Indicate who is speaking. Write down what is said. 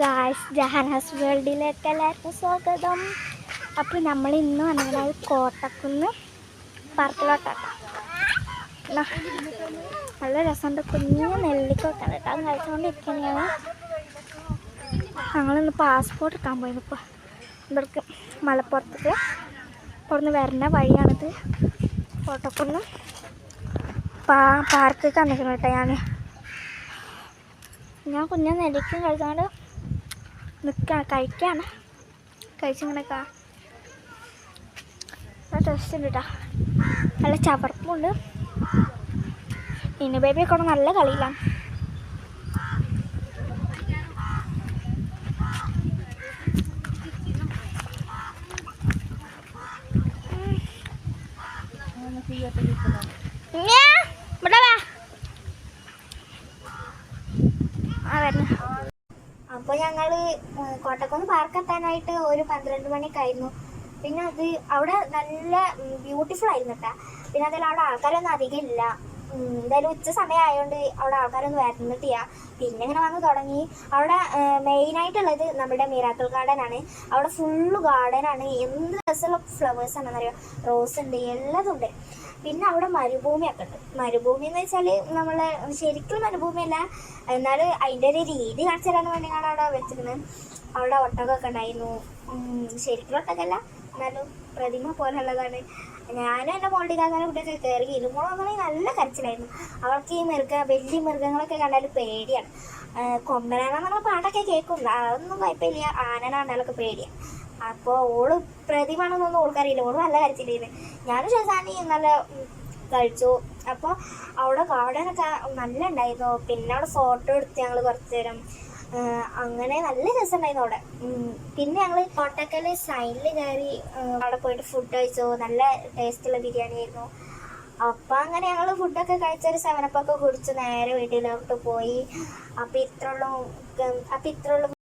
Speaker 1: Guys, ജഹാനാസ് വേൾഡിലേക്ക് എല്ലാവർക്കും സ്വാഗതം. അപ്പോൾ നമ്മൾ ഇന്ന് വന്നത് കോട്ടക്കുന്ന് പാർക്കിലോട്ടാണ്. നല്ല രസമുണ്ട്. കുഞ്ഞു നെല്ലിക്കൊക്കെ ഉണ്ട് കേട്ടോ. അത് കഴിച്ചുകൊണ്ടിരിക്കുകയാണ്. ഞങ്ങളിന്ന് പാസ്പോർട്ട് എടുക്കാൻ പോയത്. ഇപ്പോൾ ഇവർക്ക് മലപ്പുറത്തേക്ക് അവിടുന്ന് വരുന്ന വഴിയാണിത്. കോട്ടക്കുന്ന് പാർക്ക് കണ്ടിരിക്കണം കേട്ടോ. ഞാൻ കുഞ്ഞു നെല്ലിക്കും കഴിക്കാണ്ട് കഴിക്കാണ്. കഴിച്ചിങ്ങനെ ടേസ്റ്റ് ഉണ്ട് കേട്ടോ. നല്ല ചവർപ്പുണ്ട്. ഇനി ബേബിയൊക്കെ അവിടെ നല്ല കളിയിലാണ്. അപ്പോൾ ഞങ്ങൾ കോട്ടക്കുന്ന് പാർക്ക് എത്താനായിട്ട് ഒരു 12 മണിക്കായിരുന്നു. പിന്നെ അത് അവിടെ നല്ല ബ്യൂട്ടിഫുൾ ആയിരുന്നു കേട്ടോ. പിന്നെ അതിൽ അവിടെ ആൾക്കാരൊന്നും അധികം ഇല്ല. എന്തായാലും ഉച്ച സമയം ആയതുകൊണ്ട് അവിടെ ആൾക്കാരൊന്നും വരുന്നിട്ടില്ല. പിന്നെ ഇങ്ങനെ വന്ന് തുടങ്ങി. അവിടെ മെയിനായിട്ടുള്ളത് നമ്മുടെ മിറാക്കിൾ ഗാർഡനാണ്. അവിടെ ഫുള്ള് ഗാർഡനാണ്. എന്ത് രസമുള്ള ഫ്ലവേഴ്സാണെന്നറിയാം. റോസ് ഉണ്ട്, എല്ലാതും ഉണ്ട്. പിന്നെ അവിടെ മരുഭൂമിയൊക്കെ ഉണ്ട്. മരുഭൂമി എന്ന് വെച്ചാൽ നമ്മൾ ശരിക്കും മരുഭൂമിയല്ല, എന്നാൽ അതിൻ്റെ ഒരു രീതി കാണിച്ചു തരാൻ വേണ്ടിയാണ് അവിടെ വെച്ചിരുന്നത്. അവിടെ ഒട്ടകമൊക്കെ ഉണ്ടായിരുന്നു. ശരിക്കും ഒട്ടകമല്ല, എന്നാലും പ്രതിമ പോലുള്ളതാണ്. ഞാനും എൻ്റെ മോൾഡിക്കാക്കാനെ കുട്ടിയൊക്കെ കയറി ഇരുമ്പോഴൊന്നും നല്ല കരച്ചിലായിരുന്നു. അവൾക്ക് ഈ വലിയ മൃഗങ്ങളൊക്കെ കണ്ടാൽ പേടിയാണ്. കൊമ്പനാണെന്നുള്ള പാട്ടൊക്കെ കേൾക്കും, അതൊന്നും കുഴപ്പമില്ല. ആനനാണ്ടാലൊക്കെ പേടിയാണ്. അപ്പോൾ ഓള് പ്രതിമാണെന്നൊന്നും ഓൾക്കറിയില്ല. ഓള് നല്ല കരച്ചിലായിരുന്നു. ഞാനും ഷസാനി നല്ല കഴിച്ചു. അപ്പോൾ അവിടെ ഗാർഡനൊക്കെ നല്ല ഉണ്ടായിരുന്നു. പിന്നെ അവിടെ ഫോട്ടോ എടുത്ത് ഞങ്ങൾ കുറച്ച് നേരം. അങ്ങനെ നല്ല രസമുണ്ടായിരുന്നു അവിടെ. പിന്നെ ഞങ്ങൾ കോട്ടക്കൽ സൈഡിൽ കയറി അവിടെ പോയിട്ട് ഫുഡ് കഴിച്ചു. നല്ല ടേസ്റ്റുള്ള ബിരിയാണി ആയിരുന്നു. അപ്പം അങ്ങനെ ഞങ്ങൾ ഫുഡൊക്കെ കഴിച്ചൊരു 7 up ഒക്കെ കുടിച്ച് നേരെ വീട്ടിലോട്ട് പോയി. അപ്പം ഇത്രയുള്ളൂ